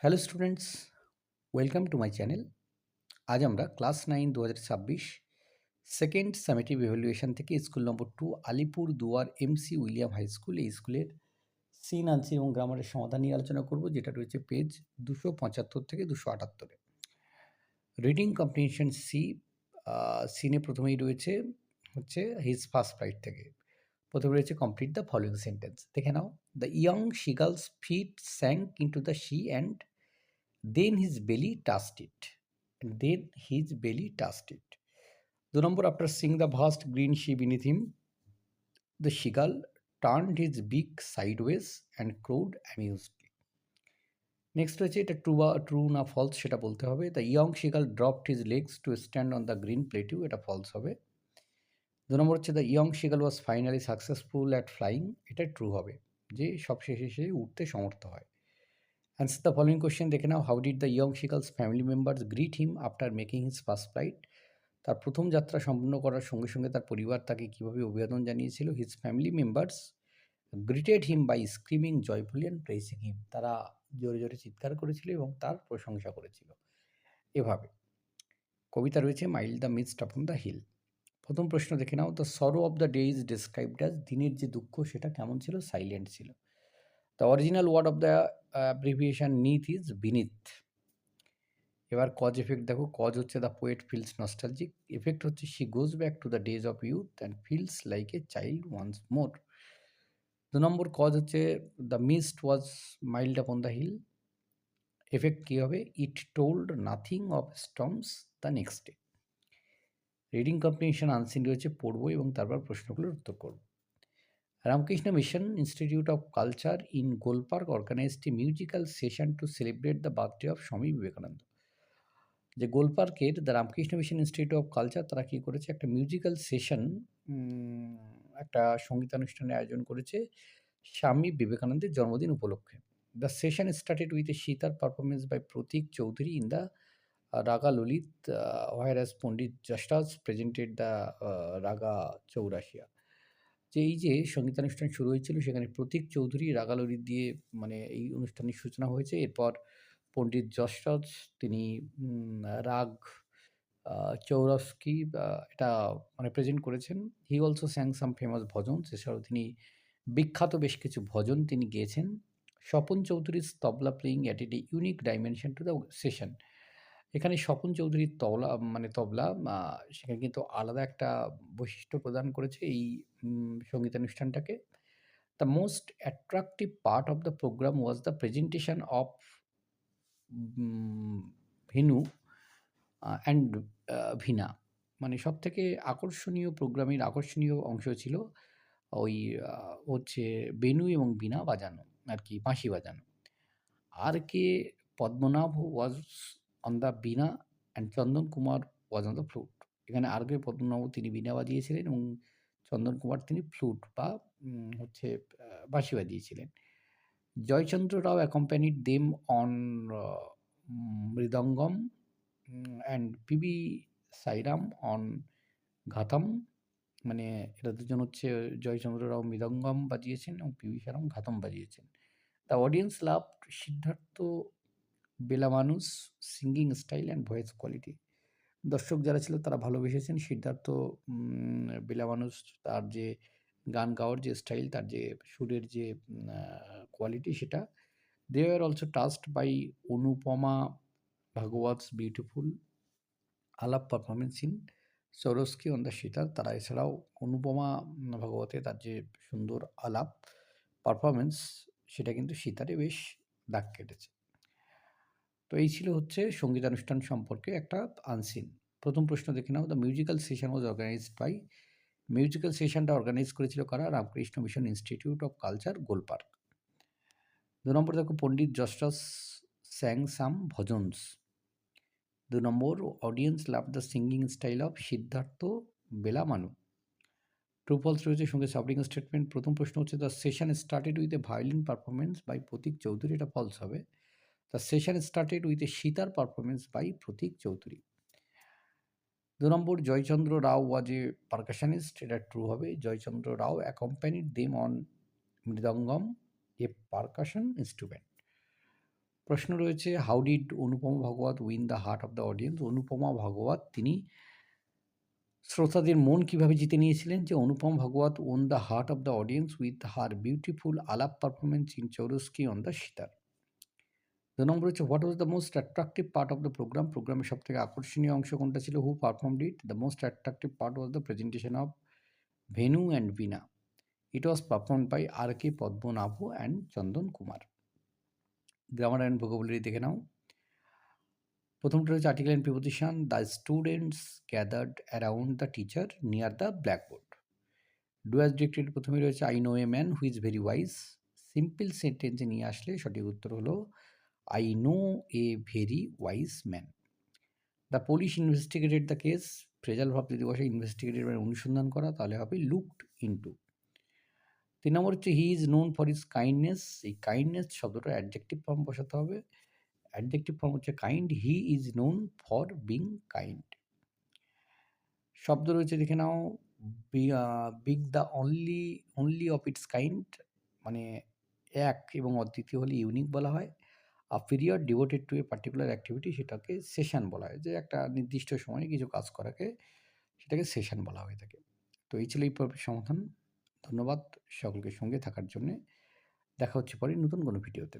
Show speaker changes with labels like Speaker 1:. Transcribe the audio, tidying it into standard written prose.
Speaker 1: Hello students, welcome to my channel. আজ আমরা class 9 2026 second summative evaluation থেকে school number 2 Alipur দুয়ার এমসি উইলিয়াম হাই স্কুল এই স্কুলের সিন আনসিন এবং গ্রামারের সমাধান নিয়ে আলোচনা করব, যেটা রয়েছে পেজ 275 থেকে 278-এ। Reading comprehension C. সিনে প্রথমেই রয়েছে হচ্ছে হিজ ফার্স্ট ফ্লাইট থেকে। প্রথমে রয়েছে কমপ্লিট দ্য ফলোয়িং সেন্টেন্স। দেখে নাও, the young seagull's feet sank into the sea and then his belly touched it. And then his belly touched it. 2 number, after seeing the vast green sea beneath him, the seagull turned his beak sideways and crowed amusedly. Next রয়েছে এটা true না false সেটা বলতে হবে। The young Seagull dropped his legs to stand on the green প্লেটিউ, এটা false হবে। 2 নম্বর হচ্ছে the young Seagull was finally successful at flying, এটা ট্রু হবে, যে সবশেষে সে উঠতে সমর্থ হয়। Answer the following question দেখে নাও, how did the young seagull's family members greet him after making his first flight. তার প্রথম যাত্রা সম্পূর্ণ করার সঙ্গে সঙ্গে তার পরিবার তাকে কীভাবে অভিবাদন জানিয়েছিল। His family members greeted him by screaming joyfully and praising him, তারা জোরে জোরে চিৎকার করেছিল এবং তার প্রশংসা করেছিল। এভাবে কবিতা রয়েছে mild the mist upon the hill. প্রথম প্রশ্ন দেখে নাও, the sorrow of the day is described as, দিনের যে দুঃখ সেটা কেমন ছিল, সাইলেন্ট ছিল। The original word of the abbreviation neath is beneath. এবার কজ এফেক্ট দেখো, কজ হচ্ছে the poet feels nostalgic, effect হচ্ছে she goes back to the days of youth and feels like a child once more. 2 number cause হচ্ছে the mist was mild upon the hill, effect কী হবে, it told nothing of storms the next day. Reading comprehension unseen রয়েছে, পড়বো এবং তারপর প্রশ্নগুলোর উত্তর করব। Ramakrishna Mission Institute of Culture in Golpark organised a musical session to celebrate the birthday of Swami Vivekananda. যে গোলপার্কের the Ramakrishna Mission Institute of Culture তারা কী করেছে, একটা মিউজিক্যাল সেশন, একটা সঙ্গীতানুষ্ঠানের আয়োজন করেছে স্বামী বিবেকানন্দের জন্মদিন উপলক্ষে। The session started with a sitar performance by Pratik Chowdhury in the raga Lalit, whereas Pandit জাস্টাস প্রেজেন্টেড দ্য রাগা চৌরাশিয়া। যে এই যে সঙ্গীতানুষ্ঠান শুরু হয়েছিল, সেখানে প্রতীক চৌধুরী রাগা ললিত দিয়ে মানে এই অনুষ্ঠানের সূচনা হয়েছে। এরপর পণ্ডিত যশরাজ তিনি রাগ চৌরস্কি এটা মানে প্রেজেন্ট করেছেন। He also স্যাং some famous bhajans, এছাড়াও তিনি বিখ্যাত বেশ কিছু ভজন তিনি গেয়েছেন। স্বপন চৌধুরীর tabla playing added a unique dimension to the session. এখানে স্বপন চৌধুরীর তবলা সেখানে কিন্তু আলাদা একটা বৈশিষ্ট্য প্রদান করেছে এই সঙ্গীতানুষ্ঠানটাকে। The most attractive part of the programme was the presentation of venu and veena. মানে সবথেকে আকর্ষণীয় প্রোগ্রামের আকর্ষণীয় অংশ ছিল ওই হচ্ছে বেনু এবং বীণা বাজানো, আর কি বাঁশি বাজানো। R K Padmanabha was on the veena and Chandan Kumar was on the flute. এখানে আর কে পদ্মনাভ তিনি বীণা বাজিয়েছিলেন এবং চন্দন কুমার তিনি ফ্লুট বা হচ্ছে বাঁশি বাজিয়েছিলেন। Jayachandra Rao accompanied them on mridangam and PB Sairam on ghatam. মানে এরা দুজন হচ্ছে জয়চন্দ্র রাও মৃদঙ্গম বাজিয়েছেন এবং পিবি সাইরাম ঘাতম বাজিয়েছেন। The audience love Siddharth Belmannu's singing style and voice quality. দর্শক যারা ছিল তারা ভালোবেসেছেন সিদ্ধার্থ বেলামানুস, তার যে গান গাওয়ার যে স্টাইল, তার যে সুরের যে কোয়ালিটি সেটা। They are also touched by Anupama Bhagwat's beautiful alap performance in Charukeshi on the sitar. তারা এছাড়াও অনুপমা ভাগবতে তার যে সুন্দর আলাপ পারফরমেন্স সেটা কিন্তু সিতারে বেশ দাগ কেটেছে। তো এই ছিল হচ্ছে সঙ্গীতানুষ্ঠান সম্পর্কে একটা আনসিন। প্রথম প্রশ্ন দেখে নাও, the musical session was organised by, musical সেশনটা অর্গানাইজ করেছিল কারা, Ramakrishna Mission Institute of Culture Golpark. 2 number দেখো, Pandit Jasraj sang some bhajans. 2 number, audience love the singing style of Siddharth Belmannu. True false রয়েছে, সঙ্গে সাপোর্টিং স্টেটমেন্ট। প্রথম প্রশ্ন হচ্ছে, the session started with a violin performance by Pratik Chowdhury, এটা ফলস হবে। The session started with a sitar performance by Pratik Chowdhury. 2 number, Jayachandra Rao was a percussionist, এটা true হবে। Jayachandra Rao accompanied them on mridangam, a percussion instrument. প্রশ্ন রয়েছে, how did Anupama Bhagwat win the heart of the audience? Anupama Bhagwat তিনি শ্রোতাদের মন কিভাবে জিতে নিয়েছিলেন? যে Anupam Bhagwat won the heart of the audience with her beautiful alap performance in Charukeshi on the sitar. ২ number হচ্ছে, what was the most attractive part of the programme? প্রোগ্রামের সবথেকে আকর্ষণীয় অংশ কোনটা ছিল? Who performed it? The most attractive part was the presentation of venu and veena. It was performed by R K Padmanabha and Chandan Kumar. Grammar and vocabulary দেখে নাও। প্রথমটা রয়েছে article and preposition. The students gathered around the teacher near the blackboard. Do as directed প্রথমে রয়েছে, I know a man who is very wise. Simple সেন্টেন্সে নিয়ে আসলে সঠিক উত্তর হলো, I know a very wise man. The police investigated the case. Phrasal ভাব যদি বসে, ইনভেস্টিগেটেড মানে অনুসন্ধান করা, তাহলে হবে লুকড ইনটু। ৩ নম্বর হচ্ছে, he is known for his kindness. এই কাইন্ডনেস শব্দটা অ্যাডজেক্টিভ ফর্ম বসাতে হবে। অ্যাডজেক্টিভ ফর্ম হচ্ছে kind. He is known for being kind. শব্দ রয়েছে দেখে নাও। Big the only of its kind, মানে এক এবং অদ্বিতীয় হলে ইউনিক বলা হয়। A period devoted to a particular activity, সেটাকে সেশন বলা হয়। যে একটা নির্দিষ্ট সময়ে কিছু কাজ করাকে, সেটাকে সেশন বলা হয়ে থাকে। তো এই ছিল এই পর্বের সমাধান। ধন্যবাদ সকলকে সঙ্গে থাকার জন্যে। দেখা হচ্ছে পরে নতুন কোনো ভিডিওতে।